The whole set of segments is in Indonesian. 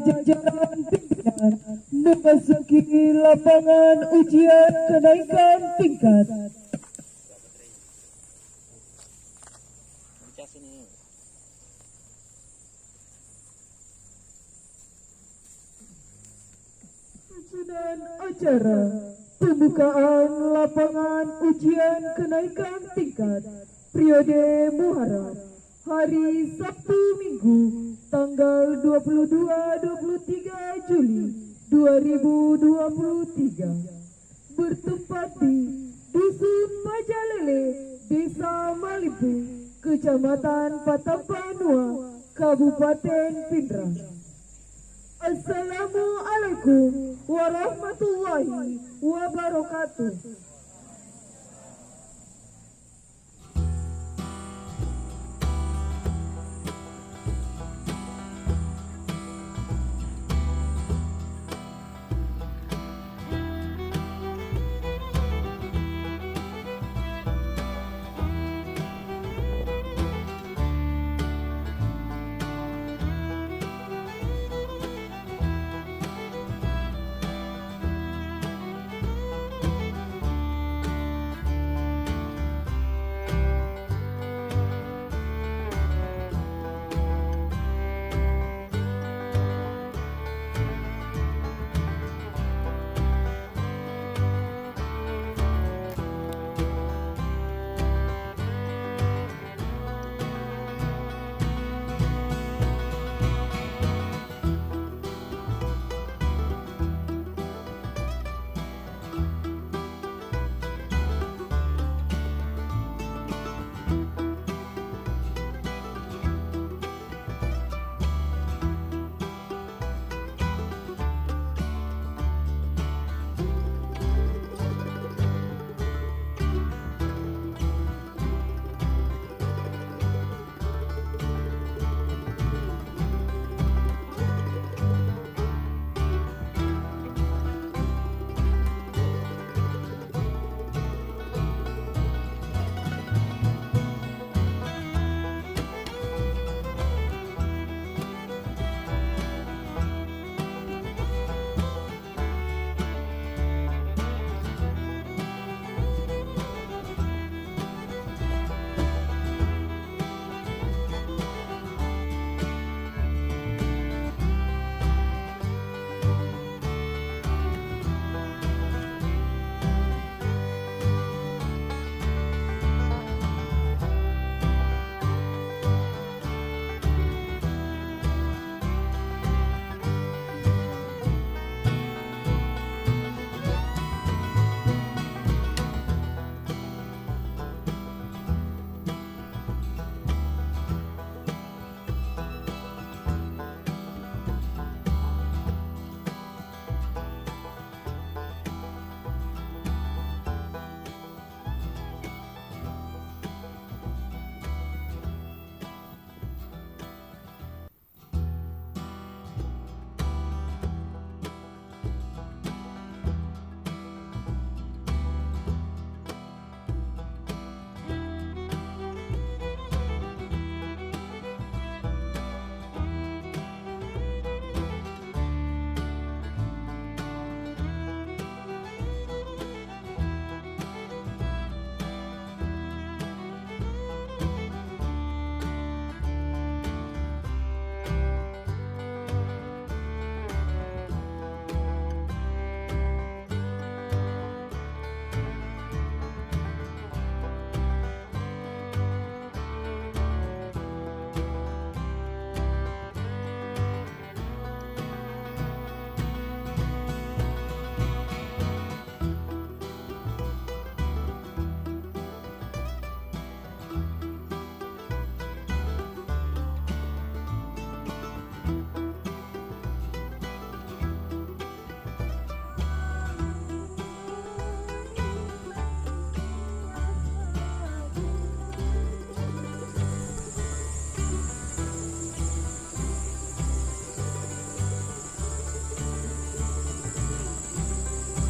jajaran pimpinan memasuki lapangan ujian kenaikan tingkat. Susunan acara pembukaan lapangan ujian kenaikan tingkat periode Muharram hari Sabtu Minggu tanggal 22-23 Juli 2023 bertempat di Dusun Majalele, Desa Malibu, Kecamatan Patapanua, Kabupaten Pindrang. Assalamualaikum warahmatullahi wabarakatuh.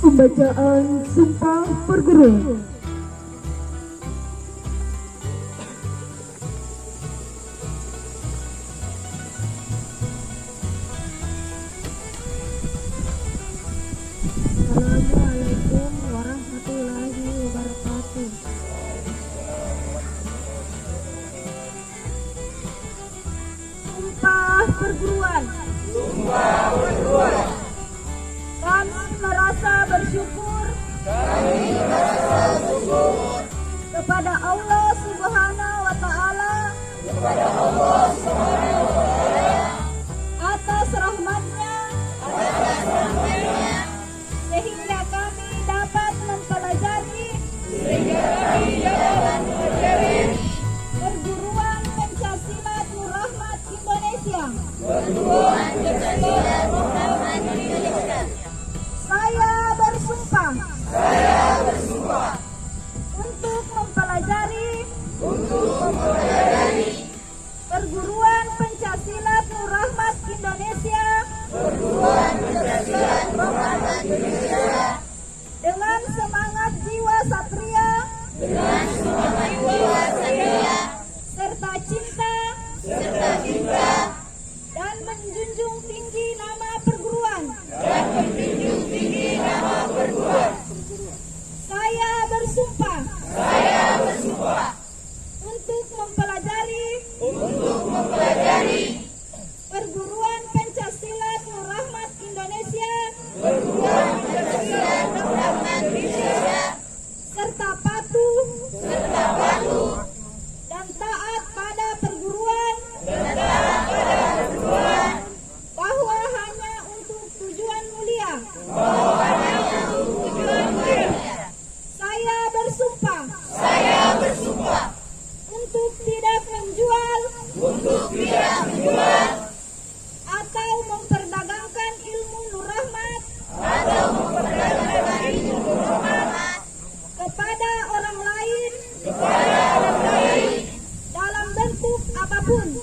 Pembacaan Sumpah Perguruan. bersumpah untuk mempelajari perguruan Pencaksilat Nur Rahmat Indonesia serta patuh dan taat pada perguruan bahwa hanya untuk tujuan mulia. Saya bersumpah untuk tidak menjual atau memperdagangkan ilmu Nur Rahmat kepada orang lain dalam bentuk apapun.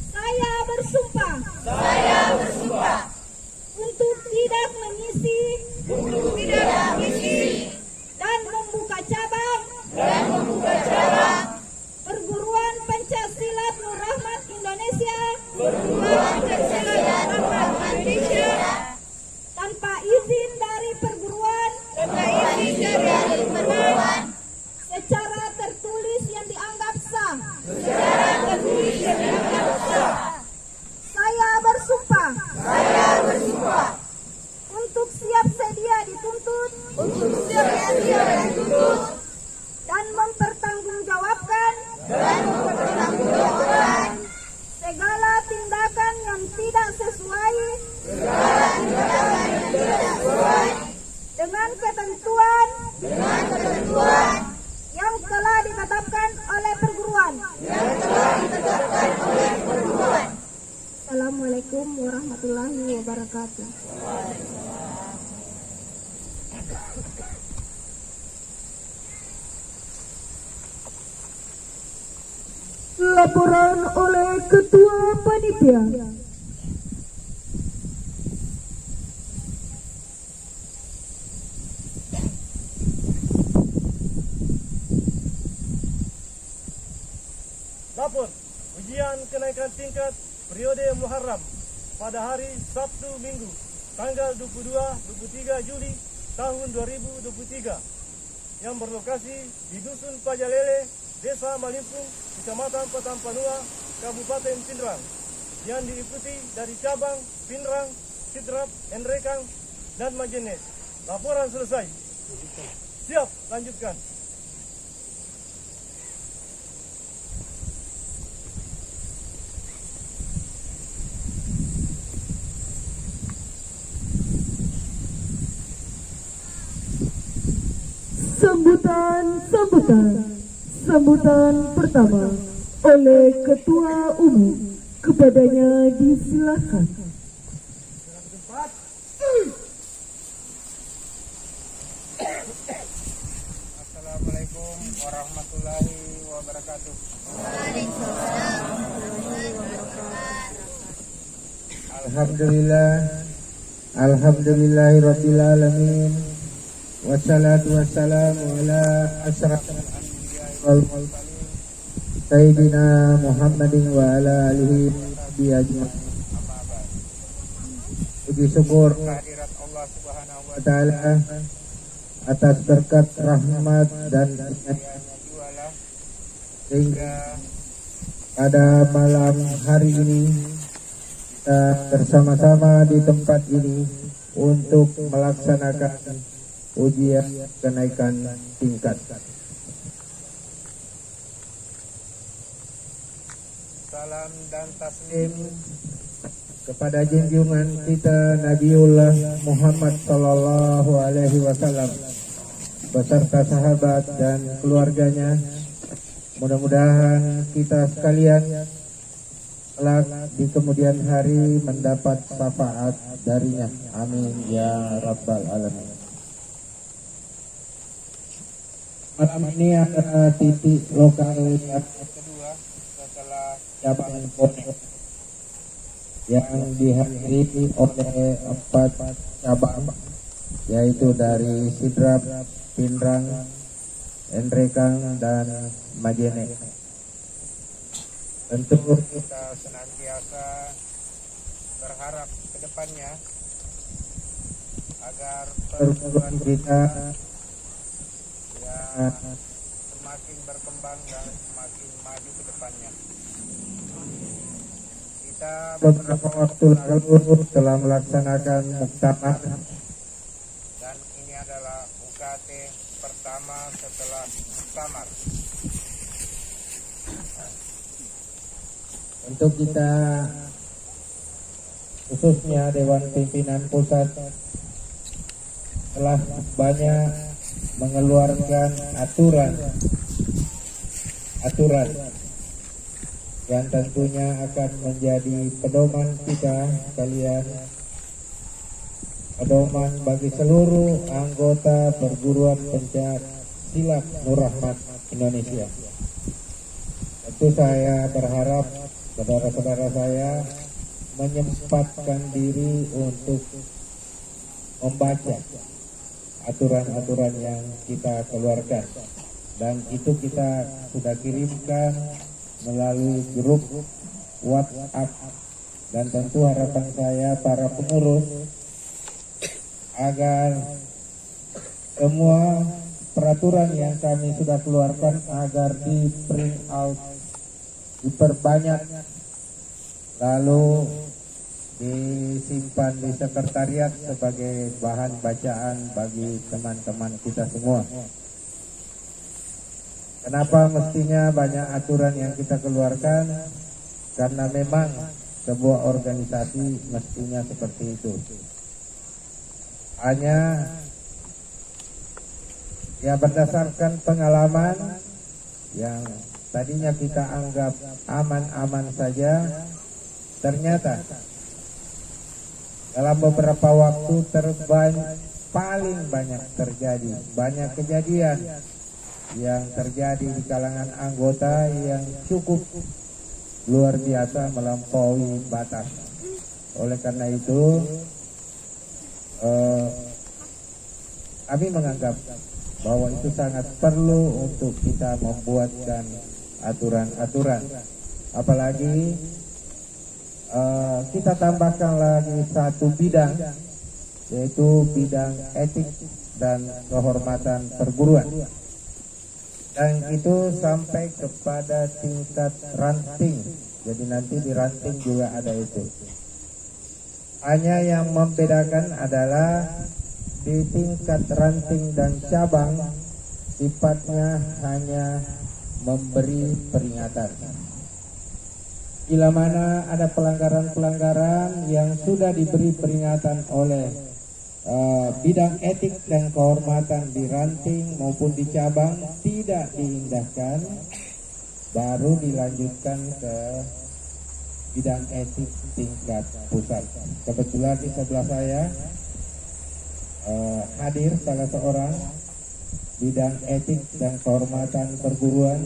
Saya bersumpah untuk tidak mengisi dan membuka cabang perguruan Pencaksilat Nur Rahmat Indonesia tanpa izin dari perguruan secara tertulis yang dianggap sah. Saya bersumpah untuk siap sedia dituntut dan mempertanggungjawabkan segala tindakan yang tidak sesuai dengan ketentuan yang telah ditetapkan oleh perguruan. Assalamualaikum warahmatullahi wabarakatuh. Laporan oleh Ketua Panitia. Lapor ujian kenaikan tingkat periode Muharram pada hari Sabtu Minggu tanggal 22-23 Juli tahun 2023 yang berlokasi di Dusun Pajalele, Desa Malimpung, Kecamatan Petampanua, Kabupaten Pindrang, yang diikuti dari cabang Pindrang, Sidrap, Enrekang, dan Majene. Laporan selesai. Siap, lanjutkan. Sambutan pertama oleh Ketua Umum, kepadanya disilakan. Assalamualaikum warahmatullahi wabarakatuh. Alhamdulillahirabbil alamin. Wassalatu wassalamu ala asyrafil anbiya'i wal mursalin sayyidina Muhammadin wa ala alihi bi ajmain. Puji syukur kehadirat Allah Subhanahu wa taala atas berkat rahmat dan karunia-Nya jualah sehingga pada malam hari ini kita bersama-sama di tempat ini untuk melaksanakan ujian kenaikan tingkat. Salam dan taslim kepada junjungan kita Nabiullah Muhammad sallallahu alaihi wasallam beserta sahabat dan keluarganya. Mudah-mudahan kita sekalian kelak di kemudian hari mendapat syafaat darinya. Amin ya rabbal alamin. Malam ini ada titik lokal yang kedua setelah cabang Pontianak yang dihadiri oleh 4 cabang, yaitu dari Sidrap, Pindrang, Enrekang, dan Majene. Tentu kita senantiasa berharap ke depannya agar perguruan kita ya semakin berkembang dan semakin maju ke depannya. Kita beberapa waktu lalu telah melaksanakan muktamar dan ini adalah UKT pertama setelah muktamar. Untuk kita khususnya Dewan Pimpinan Pusat telah banyak mengeluarkan aturan yang tentunya akan menjadi pedoman kita sekalian, pedoman bagi seluruh anggota perguruan pencak silat Nur Rahmat Indonesia. Tentu saya berharap saudara-saudara saya menyempatkan diri untuk membaca aturan-aturan yang kita keluarkan, dan itu kita sudah kirimkan melalui grup WhatsApp, dan tentu harapan saya para pengurus agar semua peraturan yang kami sudah keluarkan agar di print out, diperbanyak, lalu disimpan di sekretariat sebagai bahan bacaan bagi teman-teman kita semua. Kenapa mestinya banyak aturan yang kita keluarkan? Karena memang sebuah organisasi mestinya seperti itu. Hanya ya berdasarkan pengalaman yang tadinya kita anggap aman-aman saja, ternyata dalam beberapa waktu paling banyak terjadi banyak kejadian yang terjadi di kalangan anggota yang cukup luar biasa, melampaui batas. Oleh karena itu kami menganggap bahwa itu sangat perlu untuk kita membuatkan aturan-aturan, apalagi kita tambahkan lagi satu bidang, yaitu bidang etik dan kehormatan perguruan, dan itu sampai kepada tingkat ranting. Jadi nanti di ranting juga ada itu. Hanya yang membedakan adalah di tingkat ranting dan cabang sifatnya hanya memberi peringatan. Bila mana ada pelanggaran-pelanggaran yang sudah diberi peringatan oleh bidang etik dan kehormatan di ranting maupun di cabang tidak diindahkan, baru dilanjutkan ke bidang etik tingkat pusat. Kebetulan di sebelah saya hadir salah seorang bidang etik dan kehormatan perguruan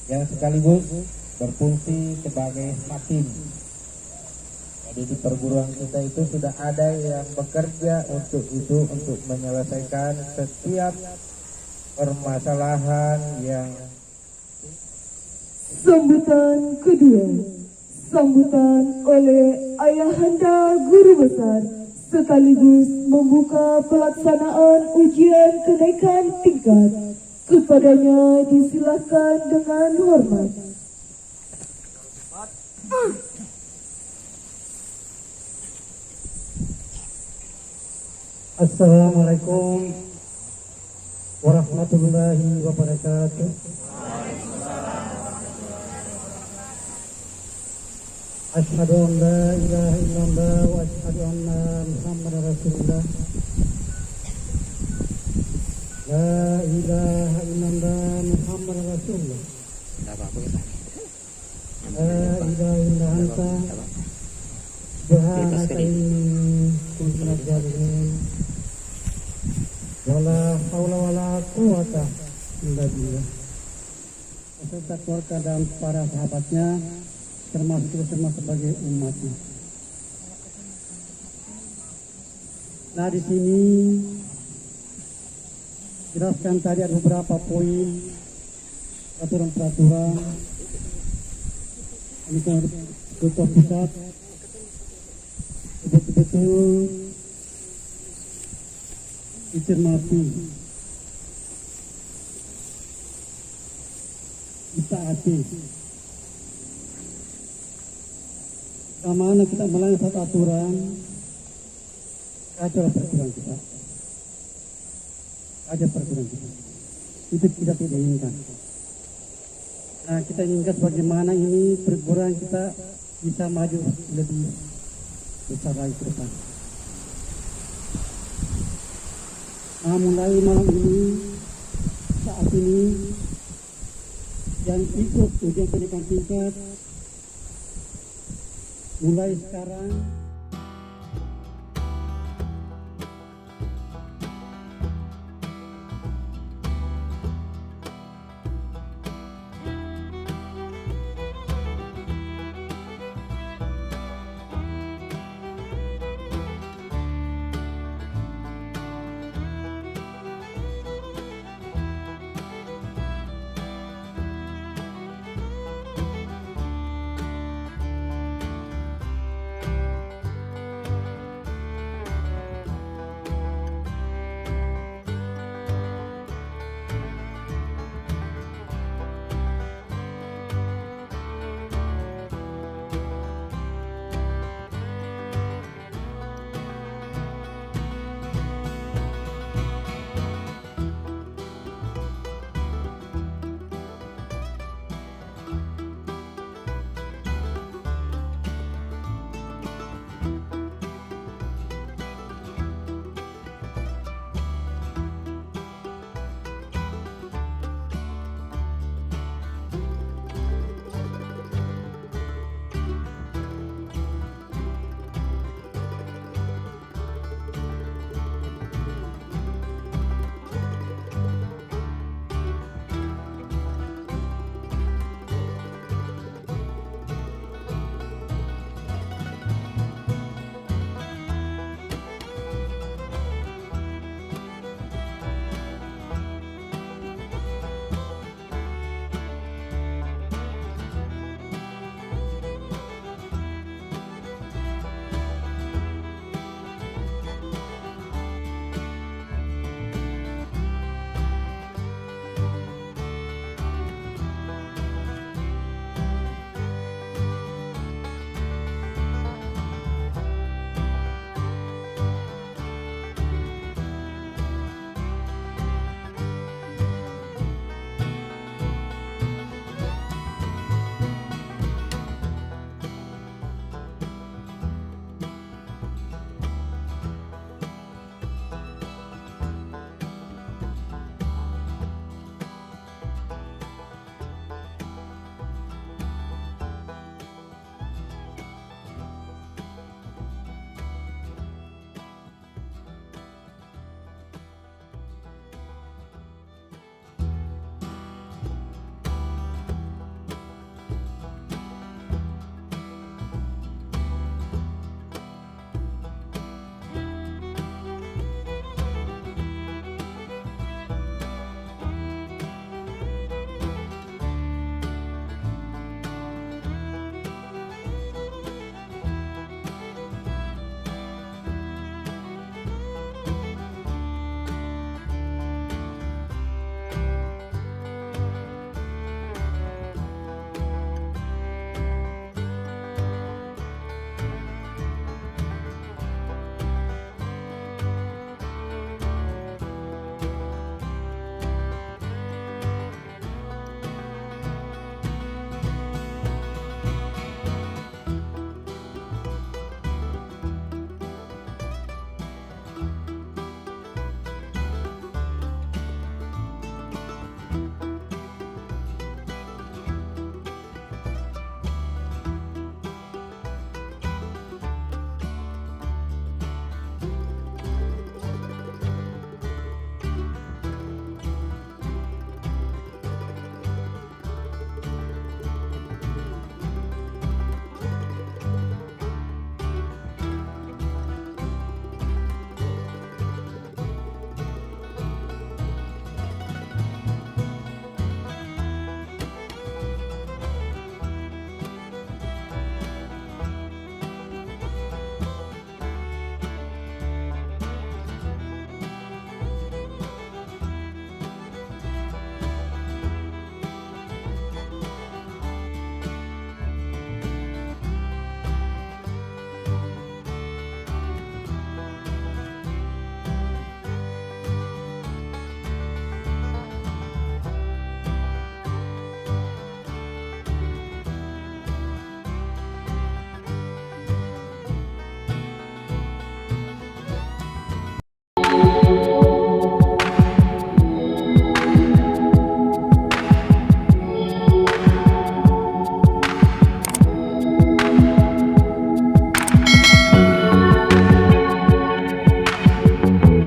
yang sekaligus berfungsi sebagai hakim. Jadi di perguruan kita itu sudah ada yang bekerja untuk itu, untuk menyelesaikan setiap permasalahan yang. Sambutan kedua, sambutan oleh Ayahanda Guru Besar sekaligus membuka pelaksanaan ujian kenaikan tingkat. Kepadanya disilakan dengan hormat. Assalamualaikum warahmatullahi wabarakatuh. Asyhadu an la ilaha illallah wa asyhadu anna Muhammadar Rasulullah. La ilaha illallah Muhammadar Rasulullah. La ilaha illa anta subhanaka inni kuntu minadz zalimin. Wala haula wala quwata illa billah. Beserta keluarga dan para sahabatnya, termasuk kita semua sebagai umatnya. Nah, di sini jelaskan tadi ada beberapa poin peraturan-peraturan ini ketua pusat betul-betul dicermati, ditaati. Mana kita melanggar satu aturan, kacau peraturan kita. Ada peraturan kita. Itu kita tidak inginkan. Nah, kita inginkan bagaimana ini perguruan kita bisa maju lebih besar lagi ke depan. Nah, mulai malam ini, saat ini, yang ikut ujian pendidikan tingkat, mulai sekarang